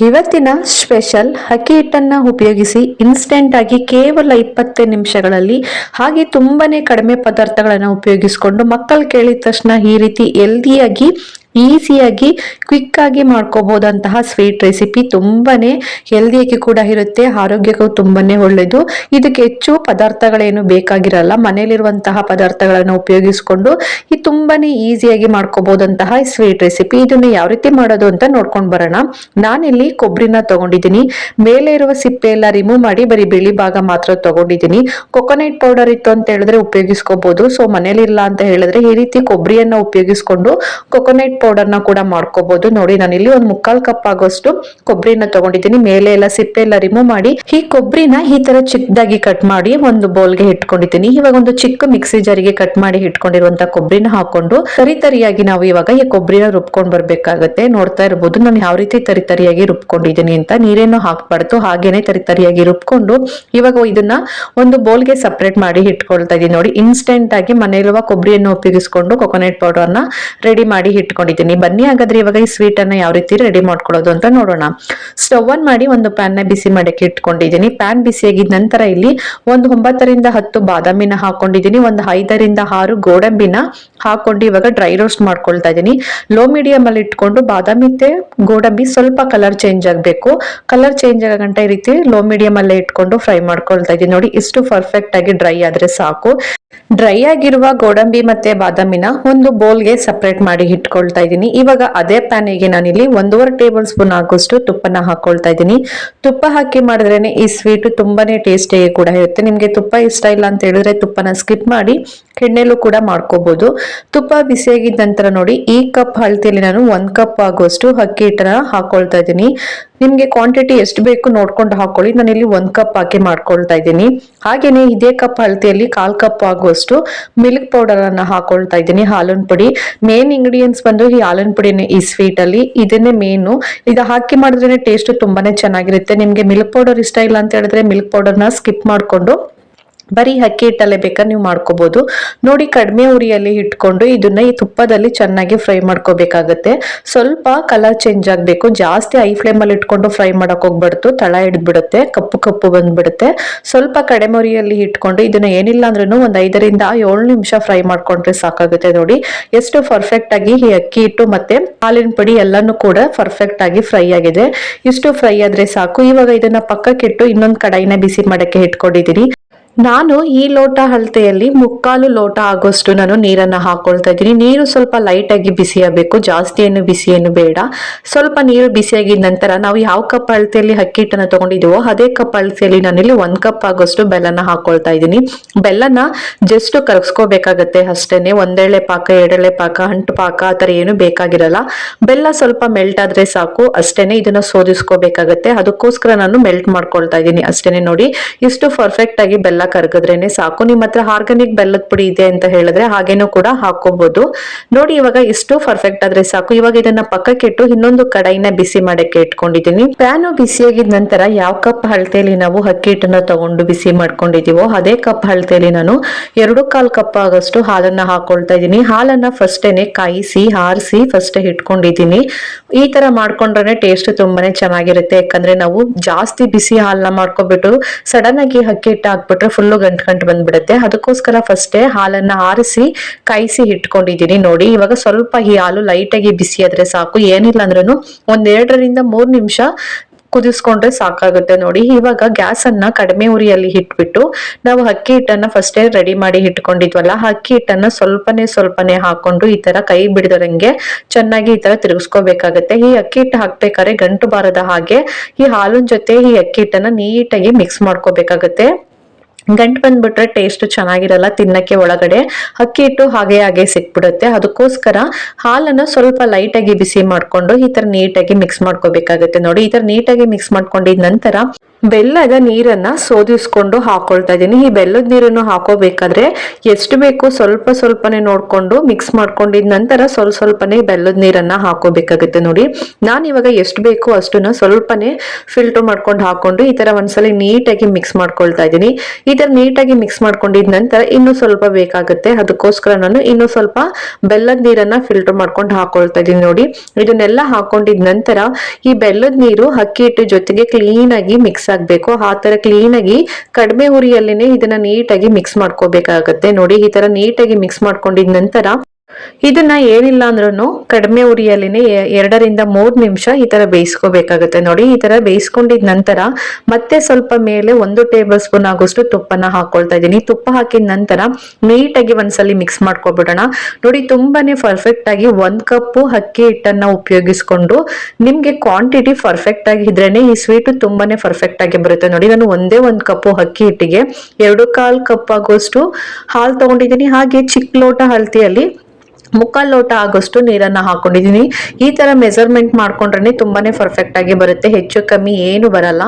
ಇವತ್ತಿನ ಸ್ಪೆಷಲ್ ಅಕ್ಕಿ ಹಿಟ್ಟನ್ನ ಉಪಯೋಗಿಸಿ ಇನ್ಸ್ಟೆಂಟ್ ಆಗಿ ಕೇವಲ 20 ನಿಮಿಷಗಳಲ್ಲಿ ಹಾಗೆ ತುಂಬಾನೇ ಕಡಿಮೆ ಪದಾರ್ಥಗಳನ್ನ ಉಪಯೋಗಿಸಿಕೊಂಡು ಮಕ್ಕಳು ಕೇಳಿದ ತಕ್ಷಣ ಈ ರೀತಿ ಹೆಲ್ದಿಯಾಗಿ ಈಸಿಯಾಗಿ ಕ್ವಿಕ್ ಆಗಿ ಮಾಡ್ಕೋಬಹುದಂತಹ ಸ್ವೀಟ್ ರೆಸಿಪಿ ತುಂಬಾನೇ ಹೆಲ್ದಿಯಾಗಿ ಕೂಡ ಇರುತ್ತೆ, ಆರೋಗ್ಯಕ್ಕೂ ತುಂಬಾನೇ ಒಳ್ಳೇದು. ಇದಕ್ಕೆ ಹೆಚ್ಚು ಪದಾರ್ಥಗಳೇನು ಬೇಕಾಗಿರಲ್ಲ, ಮನೆಯಲ್ಲಿರುವಂತಹ ಪದಾರ್ಥಗಳನ್ನ ಉಪಯೋಗಿಸಿಕೊಂಡು ಈ ತುಂಬಾನೇ ಈಸಿಯಾಗಿ ಮಾಡ್ಕೋಬಹುದಂತಹ ಸ್ವೀಟ್ ರೆಸಿಪಿ. ಇದನ್ನ ಯಾವ ರೀತಿ ಮಾಡೋದು ಅಂತ ನೋಡ್ಕೊಂಡ್ ಬರೋಣ. ನಾನಿಲ್ಲಿ ಕೊಬ್ಬರಿನ ತಗೊಂಡಿದ್ದೀನಿ, ಮೇಲೆ ಇರುವ ಸಿಪ್ಪೆ ಎಲ್ಲ ರಿಮೂವ್ ಮಾಡಿ ಬರೀ ಬಿಳಿ ಭಾಗ ಮಾತ್ರ ತಗೊಂಡಿದ್ದೀನಿ. ಕೊಕೊನಟ್ ಪೌಡರ್ ಇತ್ತು ಅಂತ ಹೇಳಿದ್ರೆ ಉಪಯೋಗಿಸ್ಕೋಬಹುದು. ಸೊ ಮನೇಲಿ ಇಲ್ಲ ಅಂತ ಹೇಳಿದ್ರೆ ಈ ರೀತಿ ಕೊಬ್ಬರಿಯನ್ನ ಉಪಯೋಗಿಸ್ಕೊಂಡು ಕೊಕೊನಟ್ ಪೌಡರ್ ನ ಕೂಡ ಮಾಡ್ಕೋಬಹುದು. ನೋಡಿ ನಾನಿಲ್ಲಿ ಒಂದು 1/4 ಕಪ್ ಆಗೋಷ್ಟು ಕೊಬ್ಬರಿನ ತಗೊಂಡಿದ್ದೀನಿ, ಮೇಲೆ ಎಲ್ಲ ಸಿಪ್ಪೆ ಎಲ್ಲ ರಿಮೂವ್ ಮಾಡಿ ಈ ಕೊಬ್ಬರಿನ ಈ ತರ ಚಿಕ್ಕದಾಗಿ ಕಟ್ ಮಾಡಿ ಒಂದು ಬೌಲ್ಗೆ ಇಟ್ಕೊಂಡಿದ್ದೀನಿ. ಇವಾಗ ಒಂದು ಚಿಕ್ಕ ಮಿಕ್ಸಿ ಜಾರಿಗೆ ಕಟ್ ಮಾಡಿ ಇಟ್ಕೊಂಡಿರುವಂತ ಕೊಬ್ಬರಿನ ಹಾಕೊಂಡು ತರಿತರಿಯಾಗಿ ನಾವು ಇವಾಗ ಈ ಕೊಬ್ಬರಿನ ರುಬ್ಕೊಂಡ್ ಬರ್ಬೇಕಾಗತ್ತೆ. ನೋಡ್ತಾ ಇರಬಹುದು ನಾನು ಯಾವ ರೀತಿ ತರಿತರಿಯಾಗಿ ರುಬ್ಕೊಂಡಿದ್ದೀನಿ ಅಂತ. ನೀರೇನು ಹಾಕ್ಬಾರ್ದು, ಹಾಗೇನೆ ತರಿತರಿಯಾಗಿ ರುಬ್ಕೊಂಡು ಇವಾಗ ಇದನ್ನ ಒಂದು ಬೌಲ್ಗೆ ಸಪರೇಟ್ ಮಾಡಿ ಇಟ್ಕೊಳ್ತಾ ಇದೀನಿ. ನೋಡಿ ಇನ್ಸ್ಟೆಂಟ್ ಆಗಿ ಮನೆಯಲ್ಲಿರುವ ಕೊಬ್ಬರಿಯನ್ನು ಉಪಯೋಗಿಸ್ಕೊಂಡು ಕೊಕೊನಟ್ ಪೌಡರ್ ನ ರೆಡಿ ಮಾಡಿ ಇಟ್ಕೊಂಡಿದ್ದೀನಿ. ಬನ್ನಿ ಹಾಗಾದ್ರೆ ಇವಾಗ ಈ ಸ್ವೀಟ್ ಅನ್ನ ಯಾವ ರೀತಿ ರೆಡಿ ಮಾಡ್ಕೊಳ್ಳೋದು ಅಂತ ನೋಡೋಣ. ಸ್ಟವ್ ಆನ್ ಮಾಡಿ ಒಂದು ಪ್ಯಾನ್ ನ ಬಿಸಿ ಮಾಡಕ್ಕೆ ಇಟ್ಕೊಂಡಿದ್ದೀನಿ. ಪ್ಯಾನ್ ಬಿಸಿಯಾಗಿದ ನಂತರ ಇಲ್ಲಿ ಒಂದು 9 ರಿಂದ 10 ಬಾದಾಮಿನ ಹಾಕೊಂಡಿದ್ದೀನಿ, ಒಂದು 5 ರಿಂದ 6 ಗೋಡಂಬಿನ ಹಾಕೊಂಡು ಇವಾಗ ಡ್ರೈ ರೋಸ್ಟ್ ಮಾಡ್ಕೊಳ್ತಾ ಇದ್ದೀನಿ. ಲೋ ಮೀಡಿಯಂ ಅಲ್ಲಿ ಇಟ್ಕೊಂಡು ಬಾದಾಮಿ ಮತ್ತೆ ಗೋಡಂಬಿ ಸ್ವಲ್ಪ ಕಲರ್ ಚೇಂಜ್ ಆಗಬೇಕು. ಕಲರ್ ಚೇಂಜ್ ಆಗೋ ಗಂಟ ಈ ರೀತಿ ಲೋ ಮೀಡಿಯಂ ಅಲ್ಲೇ ಇಟ್ಕೊಂಡು ಫ್ರೈ ಮಾಡ್ಕೊಳ್ತಾ ಇದ್ದೀನಿ. ನೋಡಿ ಇಷ್ಟು ಪರ್ಫೆಕ್ಟ್ ಆಗಿ ಡ್ರೈ ಆದ್ರೆ ಸಾಕು. ಡ್ರೈ ಆಗಿರುವ ಗೋಡಂಬಿ ಮತ್ತೆ ಬಾದಾಮಿನ ಒಂದು ಬೌಲ್ಗೆ ಸಪರೇಟ್ ಮಾಡಿ ಇಟ್ಕೊಳ್ತಾ ಇದ್ದೀನಿ. ಇವಾಗ ಅದೇ ಪ್ಯಾನಿಗೆ ನಾನಿಲ್ಲಿ 1.5 ಟೇಬಲ್ ಸ್ಪೂನ್ ಆಗೋಷ್ಟು ತುಪ್ಪನ ಹಾಕೊಳ್ತಾ ಇದ್ದೀನಿ. ತುಪ್ಪ ಹಾಕಿ ಮಾಡಿದ್ರೇನೆ ಈ ಸ್ವೀಟ್ ತುಂಬಾನೇ ಟೇಸ್ಟಿಯಾಗಿ ಕೂಡ ಇರುತ್ತೆ. ನಿಮ್ಗೆ ತುಪ್ಪ ಇಷ್ಟ ಇಲ್ಲ ಅಂತ ಹೇಳಿದ್ರೆ ತುಪ್ಪನ ಸ್ಕಿಪ್ ಮಾಡಿ ಎಣ್ಣೆಲೂ ಕೂಡ ಮಾಡ್ಕೋಬಹುದು. ತುಪ್ಪ ಬಿಸಿಯಾಗಿದ್ದ ನಂತರ ನೋಡಿ ಈ ಕಪ್ ಅಳತೆಯಲ್ಲಿ ನಾನು 1 ಕಪ್ ಆಗುವಷ್ಟು ಅಕ್ಕಿ ಹಿಟ್ಟನ್ನ ಹಾಕೊಳ್ತಾ ಇದ್ದೀನಿ. ನಿಮ್ಗೆ ಕ್ವಾಂಟಿಟಿ ಎಷ್ಟು ಬೇಕು ನೋಡ್ಕೊಂಡು ಹಾಕೊಳ್ಳಿ. ನಾನು ಇಲ್ಲಿ 1 ಕಪ್ ಹಾಕಿ ಮಾಡ್ಕೊಳ್ತಾ ಇದ್ದೀನಿ. ಹಾಗೇನೆ ಇದೇ ಕಪ್ ಅಳತೆಯಲ್ಲಿ 1/4 ಕಪ್ ಆಗುವಷ್ಟು ಮಿಲ್ಕ್ ಪೌಡರ್ ಅನ್ನ ಹಾಕೊಳ್ತಾ ಇದ್ದೀನಿ, ಹಾಲಿನ ಪುಡಿ. ಮೇನ್ ಇಂಗ್ರೀಡಿಯೆಂಟ್ಸ್ ಬಂದು ಈ ಹಾಲಿನ ಪುಡಿನೇ ಈ ಸ್ವೀಟ್ ಅಲ್ಲಿ, ಇದನ್ನೇ ಮೇನು. ಇದು ಹಾಕಿ ಮಾಡಿದ್ರೆ ಟೇಸ್ಟ್ ತುಂಬಾನೇ ಚೆನ್ನಾಗಿರುತ್ತೆ. ನಿಮ್ಗೆ ಮಿಲ್ಕ್ ಪೌಡರ್ ಇಷ್ಟ ಇಲ್ಲ ಅಂತ ಹೇಳಿದ್ರೆ ಮಿಲ್ಕ್ ಪೌಡರ್ ನ ಸ್ಕಿಪ್ ಮಾಡ್ಕೊಂಡು ಬರೀ ಅಕ್ಕಿ ಹಿಟ್ಟಲ್ಲೇ ಬೇಕಾದ್ರೆ ನೀವು ಮಾಡ್ಕೋಬಹುದು. ನೋಡಿ ಕಡಿಮೆ ಉರಿಯಲ್ಲಿ ಇಟ್ಕೊಂಡು ಇದನ್ನ ಈ ತುಪ್ಪದಲ್ಲಿ ಚೆನ್ನಾಗಿ ಫ್ರೈ ಮಾಡ್ಕೋಬೇಕಾಗತ್ತೆ. ಸ್ವಲ್ಪ ಕಲರ್ ಚೇಂಜ್ ಆಗ್ಬೇಕು, ಜಾಸ್ತಿ ಹೈ ಫ್ಲೇಮ್ ಅಲ್ಲಿ ಇಟ್ಕೊಂಡು ಫ್ರೈ ಮಾಡಕ್ ಹೋಗ್ಬಾರ್ದು, ತಳ ಹಿಡಿದ್ಬಿಡುತ್ತೆ, ಕಪ್ಪು ಕಪ್ಪು ಬಂದ್ಬಿಡುತ್ತೆ. ಸ್ವಲ್ಪ ಕಡಿಮೆ ಉರಿಯಲ್ಲಿ ಇಟ್ಕೊಂಡು ಇದನ್ನ ಏನಿಲ್ಲ ಅಂದ್ರೂ ಒಂದ್ 5 ರಿಂದ 7 ನಿಮಿಷ ಫ್ರೈ ಮಾಡ್ಕೊಂಡ್ರೆ ಸಾಕಾಗುತ್ತೆ. ನೋಡಿ ಎಷ್ಟು ಪರ್ಫೆಕ್ಟ್ ಆಗಿ ಈ ಅಕ್ಕಿ ಹಿಟ್ಟು ಮತ್ತೆ ಹಾಲಿನ ಪುಡಿ ಎಲ್ಲಾನು ಕೂಡ ಪರ್ಫೆಕ್ಟ್ ಆಗಿ ಫ್ರೈ ಆಗಿದೆ. ಇಷ್ಟು ಫ್ರೈ ಆದ್ರೆ ಸಾಕು. ಇವಾಗ ಇದನ್ನ ಪಕ್ಕಕ್ಕಿಟ್ಟು ಇನ್ನೊಂದು ಕಡಾಯಿನ ಬಿಸಿ ಮಾಡಕ್ಕೆ ಇಟ್ಕೊಂಡಿದ್ದೀನಿ. ನಾನು ಈ ಲೋಟ ಅಳತೆಯಲ್ಲಿ 3/4 ಲೋಟ ಆಗೋಷ್ಟು ನಾನು ನೀರನ್ನ ಹಾಕೊಳ್ತಾ ಇದ್ದೀನಿ. ನೀರು ಸ್ವಲ್ಪ ಲೈಟ್ ಆಗಿ ಬಿಸಿ ಆಗಬೇಕು, ಜಾಸ್ತಿ ಏನು ಬೇಡ. ಸ್ವಲ್ಪ ನೀರು ಬಿಸಿಯಾಗಿದ ನಂತರ ನಾವು ಯಾವ ಕಪ್ ಅಳತೆಯಲ್ಲಿ ಅಕ್ಕಿ ಹಿಟ್ಟನ್ನ ತಗೊಂಡಿದೀವೋ ಅದೇ ಕಪ್ ಅಳತೆಯಲ್ಲಿ ನಾನಿಲ್ಲಿ 1 ಕಪ್ ಆಗೋಷ್ಟು ಬೆಲ್ಲನ ಹಾಕೊಳ್ತಾ ಇದ್ದೀನಿ. ಬೆಲ್ಲನ ಜಸ್ಟ್ ಕರಗಿಸ್ಕೋಬೇಕಾಗತ್ತೆ ಅಷ್ಟೇನೆ. ಒಂದೆಳೆ ಪಾಕ, ಎರಡೆಳೆ ಪಾಕ, ಅಂಟು ಪಾಕ ಆತರ ಏನು ಬೇಕಾಗಿರಲ್ಲ. ಬೆಲ್ಲ ಸ್ವಲ್ಪ ಮೆಲ್ಟ್ ಆದ್ರೆ ಸಾಕು ಅಷ್ಟೇನೆ. ಇದನ್ನ ಸೋದಿಸ್ಕೋಬೇಕಾಗತ್ತೆ, ಅದಕ್ಕೋಸ್ಕರ ನಾನು ಮೆಲ್ಟ್ ಮಾಡ್ಕೊಳ್ತಾ ಇದ್ದೀನಿ ಅಷ್ಟೇನೆ. ನೋಡಿ ಇಷ್ಟು ಪರ್ಫೆಕ್ಟ್ ಆಗಿ ಬೆಲ್ಲ ಕರಗಿದ್ರೇನೆ ಸಾಕು. ನಿಮ್ಮ ಹತ್ರ ಆರ್ಗಾನಿಕ್ ಬೆಲ್ಲದ ಪುಡಿ ಇದೆ ಅಂತ ಹೇಳಿದ್ರೆ ಹಾಗೇನೂ ಕೂಡ ಹಾಕೋಬಹುದು. ನೋಡಿ ಇವಾಗ ಇಷ್ಟು ಪರ್ಫೆಕ್ಟ್ ಆದ್ರೆ ಸಾಕು. ಇವಾಗ ಇದನ್ನ ಪಕ್ಕಕ್ಕಿಟ್ಟು ಇನ್ನೊಂದು ಕಡಾಯಿನ ಬಿಸಿ ಮಾಡಕ್ಕೆ ಇಟ್ಕೊಂಡಿದ್ದೀನಿ. ಪ್ಯಾನು ಬಿಸಿಯಾಗಿದ ನಂತರ ಯಾವ ಕಪ್ ಅಳತೆಯಲ್ಲಿ ನಾವು ಅಕ್ಕಿ ಹಿಟ್ಟನ್ನ ತಗೊಂಡು ಬಿಸಿ ಮಾಡ್ಕೊಂಡಿದೀವೋ ಅದೇ ಕಪ್ ಅಳತೆಯಲ್ಲಿ ನಾನು 2/4 ಕಪ್ ಆಗೋಷ್ಟು ಹಾಲನ್ನ ಹಾಕೊಳ್ತಾ ಇದ್ದೀನಿ. ಹಾಲನ್ನ ಫಸ್ಟೇನೆ ಕಾಯಿಸಿ ಆರಿಸಿ ಫಸ್ಟ್ ಇಟ್ಕೊಂಡಿದ್ದೀನಿ. ಈ ತರ ಮಾಡ್ಕೊಂಡ್ರೆ ಟೇಸ್ಟ್ ತುಂಬಾನೇ ಚೆನ್ನಾಗಿರುತ್ತೆ. ಯಾಕಂದ್ರೆ ನಾವು ಜಾಸ್ತಿ ಬಿಸಿ ಹಾಲನ್ನ ಮಾಡ್ಕೊಬಿಟ್ಟು ಸಡನ್ ಆಗಿ ಅಕ್ಕಿ ಹಿಟ್ಟು ಹಾಕ್ಬಿಟ್ರೆ ಫುಲ್ಲು ಗಂಟು ಬಂದ್ಬಿಡುತ್ತೆ. ಅದಕ್ಕೋಸ್ಕರ ಫಸ್ಟೇ ಹಾಲನ್ನ ಆರಿಸಿ ಕಾಯಿಸಿ ಇಟ್ಕೊಂಡಿದ್ದೀನಿ. ನೋಡಿ ಇವಾಗ ಸ್ವಲ್ಪ ಈ ಹಾಲು ಲೈಟ್ ಆಗಿ ಬಿಸಿ ಆದ್ರೆ ಸಾಕು. ಏನಿಲ್ಲ ಅಂದ್ರೂ 1-2 ರಿಂದ 3 ನಿಮಿಷ ಕುದಿಸ್ಕೊಂಡ್ರೆ ಸಾಕಾಗುತ್ತೆ. ನೋಡಿ ಇವಾಗ ಗ್ಯಾಸ್ ಅನ್ನ ಕಡಿಮೆ ಉರಿಯಲ್ಲಿ ಇಟ್ಬಿಟ್ಟು ನಾವು ಅಕ್ಕಿ ಹಿಟ್ಟನ್ನ ಫಸ್ಟೇ ರೆಡಿ ಮಾಡಿ ಇಟ್ಕೊಂಡಿದ್ವಲ್ಲ, ಅಕ್ಕಿ ಹಿಟ್ಟನ್ನ ಸ್ವಲ್ಪನೇ ಹಾಕೊಂಡು ಈ ತರ ಕೈ ಬಿಡದಂಗೆ ಚೆನ್ನಾಗಿ ಈ ತರ ತಿರುಗಿಸ್ಕೋಬೇಕಾಗತ್ತೆ. ಈ ಅಕ್ಕಿ ಹಿಟ್ಟು ಹಾಕ್ಬೇಕಾದ್ರೆ ಗಂಟು ಬಾರದ ಹಾಗೆ ಈ ಹಾಲಿನ ಜೊತೆ ಈ ಅಕ್ಕಿ ಹಿಟ್ಟನ್ನ ನೀಟಾಗಿ ಮಿಕ್ಸ್ ಮಾಡ್ಕೋಬೇಕಾಗತ್ತೆ. ಗಂಟು ಬಂದ್ಬಿಟ್ರೆ ಟೇಸ್ಟ್ ಚೆನ್ನಾಗಿರಲ್ಲ ತಿನ್ನಕ್ಕೆ, ಒಳಗಡೆ ಅಕ್ಕಿ ಹಿಟ್ಟು ಹಾಗೆ ಸಿಕ್ಬಿಡುತ್ತೆ. ಅದಕ್ಕೋಸ್ಕರ ಹಾಲನ್ನ ಸ್ವಲ್ಪ ಲೈಟ್ ಆಗಿ ಬಿಸಿ ಮಾಡ್ಕೊಂಡು ಈ ತರ ನೀಟಾಗಿ ಮಿಕ್ಸ್ ಮಾಡ್ಕೋಬೇಕಾಗುತ್ತೆ. ನೋಡಿ ಈ ತರ ನೀಟಾಗಿ ಮಿಕ್ಸ್ ಮಾಡ್ಕೊಂಡಿದ ನಂತರ ಬೆಲ್ಲದ ನೀರನ್ನ ಸೋದಿಸ್ಕೊಂಡು ಹಾಕೊಳ್ತಾ ಇದ್ದೀನಿ. ಈ ಬೆಲ್ಲದ ನೀರನ್ನು ಹಾಕೋಬೇಕಾದ್ರೆ ಎಷ್ಟು ಬೇಕು ಸ್ವಲ್ಪ ಸ್ವಲ್ಪನೇ ನೋಡ್ಕೊಂಡು ಮಿಕ್ಸ್ ಮಾಡ್ಕೊಂಡಿದ ನಂತರ ಸ್ವಲ್ಪನೇ ಬೆಲ್ಲದ ನೀರನ್ನ ಹಾಕೋಬೇಕಾಗುತ್ತೆ. ನೋಡಿ ನಾನು ಇವಾಗ ಎಷ್ಟು ಬೇಕು ಅಷ್ಟನ್ನ ಸ್ವಲ್ಪನೇ ಫಿಲ್ಟರ್ ಮಾಡ್ಕೊಂಡು ಹಾಕೊಂಡು ಈ ತರ ಒಂದ್ಸಲಿ ನೀಟಾಗಿ ಮಿಕ್ಸ್ ಮಾಡ್ಕೊಳ್ತಾ ಇದ್ದೀನಿ. ಈ ತರ ನೀಟಾಗಿ ಮಿಕ್ಸ್ ಮಾಡ್ಕೊಂಡಿದ ನಂತರ ಇನ್ನು ಸ್ವಲ್ಪ ಬೇಕಾಗುತ್ತೆ, ಅದಕ್ಕೋಸ್ಕರ ನಾನು ಇನ್ನು ಸ್ವಲ್ಪ ಬೆಲ್ಲದ ನೀರನ್ನ ಫಿಲ್ಟರ್ ಮಾಡ್ಕೊಂಡು ಹಾಕೊಳ್ತಾ ಇದ್ದೀನಿ. ನೋಡಿ ಇದನ್ನೆಲ್ಲ ಹಾಕೊಂಡಿದ ನಂತರ ಈ ಬೆಲ್ಲದ ನೀರು ಅಕ್ಕಿ ಹಿಟ್ಟು ಜೊತೆಗೆ ಕ್ಲೀನ್ ಆಗಿ ಮಿಕ್ಸ್ ಆಗ್ಬೇಕು. ಆ ತರ ಕ್ಲೀನ್ ಆಗಿ ಕಡಿಮೆ ಉರಿಯಲ್ಲೇನೆ ಇದನ್ನ ನೀಟಾಗಿ ಮಿಕ್ಸ್ ಮಾಡ್ಕೋಬೇಕಾಗತ್ತೆ. ನೋಡಿ ಈ ತರ ನೀಟಾಗಿ ಮಿಕ್ಸ್ ಮಾಡ್ಕೊಂಡಿದ ನಂತರ ಇದನ್ನ ಏನಿಲ್ಲ ಅಂದ್ರೂ ಕಡಿಮೆ ಉರಿಯಲ್ಲಿನೇ 2-3 ನಿಮಿಷ ಈ ತರ ಬೇಯಿಸ್ಕೋಬೇಕಾಗುತ್ತೆ. ನೋಡಿ ಈ ತರ ಬೇಯಿಸ್ಕೊಂಡಿದ ನಂತರ ಮತ್ತೆ ಸ್ವಲ್ಪ ಮೇಲೆ 1 ಟೇಬಲ್ ಸ್ಪೂನ್ ಆಗೋಷ್ಟು ತುಪ್ಪನ ಹಾಕೊಳ್ತಾ ಇದ್ದೀನಿ. ತುಪ್ಪ ಹಾಕಿದ ನಂತರ ನೀಟಾಗಿ ಒಂದ್ಸಲಿ ಮಿಕ್ಸ್ ಮಾಡ್ಕೊಬಿಡೋಣ. ನೋಡಿ ತುಂಬಾನೇ ಪರ್ಫೆಕ್ಟ್ ಆಗಿ 1 ಕಪ್ ಅಕ್ಕಿ ಹಿಟ್ಟನ್ನ ಉಪಯೋಗಿಸ್ಕೊಂಡು ನಿಮ್ಗೆ ಕ್ವಾಂಟಿಟಿ ಪರ್ಫೆಕ್ಟ್ ಆಗಿ ಇದ್ರೇನೆ ಈ ಸ್ವೀಟ್ ತುಂಬಾನೇ ಪರ್ಫೆಕ್ಟ್ ಆಗಿ ಬರುತ್ತೆ. ನೋಡಿ ನಾನು ಒಂದೇ 1 ಕಪ್ ಅಕ್ಕಿ ಹಿಟ್ಟಿಗೆ 2.25 ಕಪ್ ಆಗೋಷ್ಟು ಹಾಲು ತಗೊಂಡಿದ್ದೀನಿ. ಹಾಗೆ ಚಿಕ್ಕ ಲೋಟ ಅಳತೆಯಲ್ಲಿ 3/4 ಲೋಟ ಆಗೋಷ್ಟು ನೀರನ್ನ ಹಾಕೊಂಡಿದೀನಿ. ಈ ತರ ಮೆಜರ್ಮೆಂಟ್ ಮಾಡ್ಕೊಂಡ್ರೆ ತುಂಬಾನೇ ಪರ್ಫೆಕ್ಟ್ ಆಗಿ ಬರುತ್ತೆ, ಹೆಚ್ಚು ಕಮ್ಮಿ ಏನು ಬರಲ್ಲ.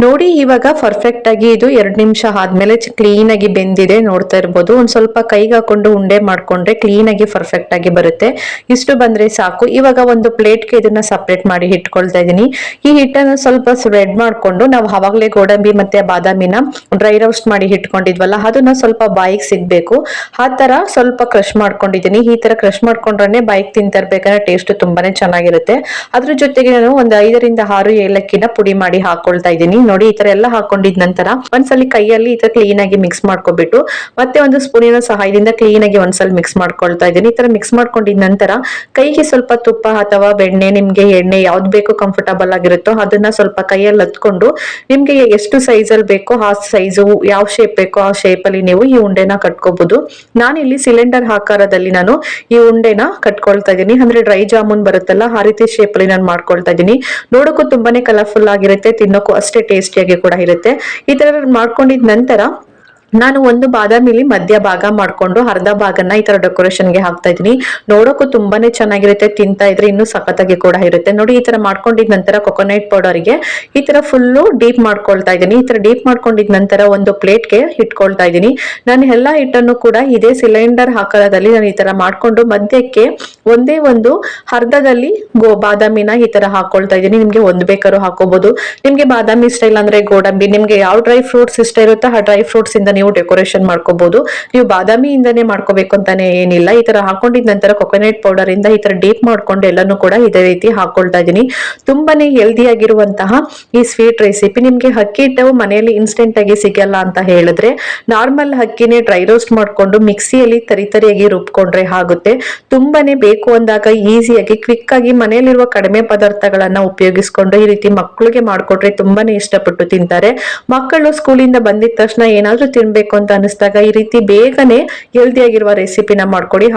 ನೋಡಿ ಇವಾಗ ಪರ್ಫೆಕ್ಟ್ ಆಗಿ ಇದು 2 ನಿಮಿಷ ಆದ್ಮೇಲೆ ಕ್ಲೀನ್ ಆಗಿ ಬೆಂದಿದೆ, ನೋಡ್ತಾ ಇರ್ಬೋದು. ಒಂದ್ ಸ್ವಲ್ಪ ಕೈಗೆ ಹಾಕೊಂಡು ಉಂಡೆ ಮಾಡ್ಕೊಂಡ್ರೆ ಕ್ಲೀನ್ ಆಗಿ ಪರ್ಫೆಕ್ಟ್ ಆಗಿ ಬರುತ್ತೆ. ಇಷ್ಟು ಬಂದ್ರೆ ಸಾಕು. ಇವಾಗ ಒಂದು ಪ್ಲೇಟ್ಗೆ ಇದನ್ನ ಸಪ್ರೇಟ್ ಮಾಡಿ ಇಟ್ಕೊಳ್ತಾ ಇದೀನಿ. ಈ ಹಿಟ್ಟನ್ನು ಸ್ವಲ್ಪ ಸ್ಪ್ರೆಡ್ ಮಾಡ್ಕೊಂಡು ನಾವು ಅವಾಗಲೇ ಗೋಡಂಬಿ ಮತ್ತೆ ಬಾದಾಮಿನ ಡ್ರೈ ರೋಸ್ಟ್ ಮಾಡಿ ಇಟ್ಕೊಂಡಿದ್ವಲ್ಲ ಅದನ್ನ ಸ್ವಲ್ಪ ಬಾಯಿಗೆ ಸಿಗ್ಬೇಕು ಆ ತರ ಸ್ವಲ್ಪ ಕ್ರಶ್ ಮಾಡ್ಕೊಂಡಿದೀನಿ. ಈ ತರ ಕ್ರಶ್ ಮಾಡ್ಕೊಂಡ್ರೆ ಬಾಯಿಗೆ ತಿಂತಾ ಇರ್ಬೇಕಾದ್ರೆ ಟೇಸ್ಟ್ ತುಂಬಾನೇ ಚೆನ್ನಾಗಿರುತ್ತೆ. ಅದ್ರ ಜೊತೆಗೆ ನಾನು ಒಂದು 5-6 ಏಲಕ್ಕಿನ ಪುಡಿ ಮಾಡಿ ಹಾಕೊಳ್ತಾ ಇದ್ದೀನಿ. ನೋಡಿ ಈ ತರ ಎಲ್ಲ ಹಾಕೊಂಡಿದ ನಂತರ ಒಂದ್ಸಲಿ ಕೈಯಲ್ಲಿ ಈ ತರ ಕ್ಲೀನ್ ಆಗಿ ಮಿಕ್ಸ್ ಮಾಡ್ಕೊಬಿಟ್ಟು ಮತ್ತೆ ಒಂದು ಸ್ಪೂನಿನ ಸಹಾಯದಿಂದ ಕ್ಲೀನ್ ಆಗಿ ಒಂದ್ಸಲ ಮಿಕ್ಸ್ ಮಾಡ್ಕೊಳ್ತಾ ಇದ್ದೀನಿ. ಈ ತರ ಮಿಕ್ಸ್ ಮಾಡ್ಕೊಂಡಿದ ನಂತರ ಕೈಗೆ ಸ್ವಲ್ಪ ತುಪ್ಪ ಅಥವಾ ಬೆಣ್ಣೆ, ನಿಮ್ಗೆ ಎಣ್ಣೆ ಯಾವ್ದು ಬೇಕು ಕಂಫರ್ಟಬಲ್ ಆಗಿರುತ್ತೋ ಅದನ್ನ ಸ್ವಲ್ಪ ಕೈಯಲ್ಲಿ ಹತ್ಕೊಂಡು ನಿಮ್ಗೆ ಎಷ್ಟು ಸೈಜ್ ಅಲ್ಲಿ ಬೇಕೋ ಆ ಸೈಜು, ಯಾವ ಶೇಪ್ ಬೇಕೋ ಆ ಶೇಪ್ ಅಲ್ಲಿ ನೀವು ಈ ಉಂಡೆನ ಕಟ್ಕೋಬಹುದು. ನಾನಿಲ್ಲಿ ಸಿಲಿಂಡರ್ ಆಕಾರದಲ್ಲಿ ನಾನು ಈ ಉಂಡೆನ ಕಟ್ಕೊಳ್ತಾ ಇದ್ದೀನಿ. ಅಂದ್ರೆ ಡ್ರೈ ಜಾಮೂನ್ ಬರುತ್ತಲ್ಲ ಆ ರೀತಿ ಶೇಪ್ ಅಲ್ಲಿ ನಾನು ಮಾಡ್ಕೊಳ್ತಾ ಇದ್ದೀನಿ. ನೋಡೋಕ್ಕೂ ತುಂಬಾನೇ ಕಲರ್ಫುಲ್ ಆಗಿರುತ್ತೆ, ತಿನ್ನೋಕ್ಕೂ ಅಷ್ಟೇ ಟೇಸ್ಟಿಯಾಗಿ ಕೂಡ ಇರುತ್ತೆ. ಈ ತರ ಮಾಡ್ಕೊಂಡಿದ ನಂತರ ನಾನು ಒಂದು ಬಾದಾಮಿಲಿ ಮಧ್ಯ ಭಾಗ ಮಾಡ್ಕೊಂಡು ಅರ್ಧ ಭಾಗನ ಈ ತರ ಡೆಕೋರೇಷನ್ಗೆ ಹಾಕ್ತಾ ಇದೀನಿ. ನೋಡೋಕ್ಕೂ ತುಂಬಾನೇ ಚೆನ್ನಾಗಿರುತ್ತೆ, ತಿಂತಾ ಇದ್ರೆ ಇನ್ನೂ ಸಖತ್ತಾಗಿ ಕೂಡ ಇರುತ್ತೆ. ನೋಡಿ ಈ ತರ ಮಾಡ್ಕೊಂಡಿದ ನಂತರ ಕೊಕೊನಟ್ ಪೌಡರ್ಗೆ ಈ ತರ ಫುಲ್ಲು ಡೀಪ್ ಮಾಡ್ಕೊಳ್ತಾ ಇದ್ದೀನಿ. ಈ ತರ ಡೀಪ್ ಮಾಡ್ಕೊಂಡಿದ ನಂತರ ಒಂದು ಪ್ಲೇಟ್ಗೆ ಇಟ್ಕೊಳ್ತಾ ಇದ್ದೀನಿ. ನಾನು ಎಲ್ಲಾ ಹಿಟ್ಟನ್ನು ಕೂಡ ಇದೇ ಸಿಲಿಂಡರ್ ಆಕಾರದಲ್ಲಿ ನಾನು ಈ ತರ ಮಾಡ್ಕೊಂಡು ಮಧ್ಯಕ್ಕೆ ಒಂದೇ ಒಂದು ಅರ್ಧದಲ್ಲಿ ಬಾದಾಮಿನ ಈ ತರ ಹಾಕೊಳ್ತಾ ಇದ್ದೀನಿ. ನಿಮ್ಗೆ ಒಂದು ಬೇಕಾದ್ರೂ ಹಾಕೋಬಹುದು. ನಿಮ್ಗೆ ಬಾದಾಮಿ ಇಷ್ಟ ಇಲ್ಲ ಅಂದ್ರೆ ಗೋಡಂಬಿ, ನಿಮ್ಗೆ ಯಾವ ಡ್ರೈ ಫ್ರೂಟ್ಸ್ ಇಷ್ಟ ಇರುತ್ತೋ ಆ ಡ್ರೈ ಫ್ರೂಟ್ಸ್ ಇಂದ ನೀವು ಡೆಕೋರೇಷನ್ ಮಾಡ್ಕೋಬಹುದು. ನೀವು ಬಾದಾಮಿಯಿಂದನೇ ಮಾಡ್ಕೋಬೇಕು ಅಂತಾನೆ ಏನಿಲ್ಲ. ಈ ತರ ಹಾಕೊಂಡಿದ ನಂತರ ಕೊಕೊನಟ್ ಪೌಡರ್ ಇಂದ ಈ ತರ ಡೀಪ್ ಮಾಡ್ಕೊಂಡು ಎಲ್ಲಾನು ಕೂಡ ಇದೇ ರೀತಿ ಹಾಕೊಳ್ತಾ ಇದೀನಿ. ತುಂಬಾನೇ ಹೆಲ್ದಿ ಆಗಿರುವಂತಹ ಈ ಸ್ವೀಟ್ ರೆಸಿಪಿ ನಿಮ್ಗೆ ಅಕ್ಕಿ ಹಿಟ್ಟು ಮನೆಯಲ್ಲಿ ಇನ್ಸ್ಟೆಂಟ್ ಆಗಿ ಸಿಗಲ್ಲ ಅಂತ ಹೇಳಿದ್ರೆ ನಾರ್ಮಲ್ ಅಕ್ಕಿನೇ ಡ್ರೈ ರೋಸ್ಟ್ ಮಾಡ್ಕೊಂಡು ಮಿಕ್ಸಿಯಲ್ಲಿ ತರಿಯಾಗಿ ರುಬ್ಕೊಂಡ್ರೆ ಆಗುತ್ತೆ. ತುಂಬಾನೇ ಬೇಕು ಅಂದಾಗ ಈಸಿಯಾಗಿ ಕ್ವಿಕ್ ಆಗಿ ಮನೆಯಲ್ಲಿರುವ ಕಡಿಮೆ ಪದಾರ್ಥಗಳನ್ನ ಉಪಯೋಗಿಸ್ಕೊಂಡು ಈ ರೀತಿ ಮಕ್ಕಳಿಗೆ ಮಾಡ್ಕೊಟ್ರೆ ತುಂಬಾನೇ ಇಷ್ಟಪಟ್ಟು ತಿಂತಾರೆ. ಮಕ್ಕಳು ಸ್ಕೂಲಿಂದ ಬಂದಿದ ತಕ್ಷಣ ಏನಾದ್ರೂ ತಿನ್ಬೇಕು ಅಂತ ಅನಿಸ್ದಾಗ ಈ ರೀತಿ ಬೇಗನೆ ಹೆಲ್ದಿ ಆಗಿರುವ ರೆಸಿಪಿನ ಮಾಡ್ಕೊಡಿ.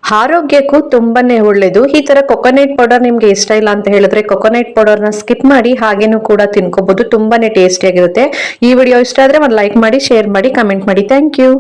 ಆರೋಗ್ಯಕ್ಕೂ ತುಂಬಾನೇ ಒಳ್ಳೇದು. ಈ ತರ ಕೊಕೊನಟ್ ಪೌಡರ್ ನಿಮ್ಗೆ ಇಷ್ಟ ಇಲ್ಲ ಅಂತ ಹೇಳಿದ್ರೆ ಕೊಕೊನಟ್ ಪೌಡರ್ ನ ಸ್ಕಿಪ್ ಮಾಡಿ ಹಾಗೇನು ಕೂಡ ತಿನ್ಕೋಬಹುದು. ತುಂಬಾನೇ ಟೇಸ್ಟಿ ಆಗಿರುತ್ತೆ. ಈ ವಿಡಿಯೋ ಇಷ್ಟ ಆದ್ರೆ ಒಂದು ಲೈಕ್ ಮಾಡಿ, ಶೇರ್ ಮಾಡಿ, ಕಮೆಂಟ್ ಮಾಡಿ. Thank you.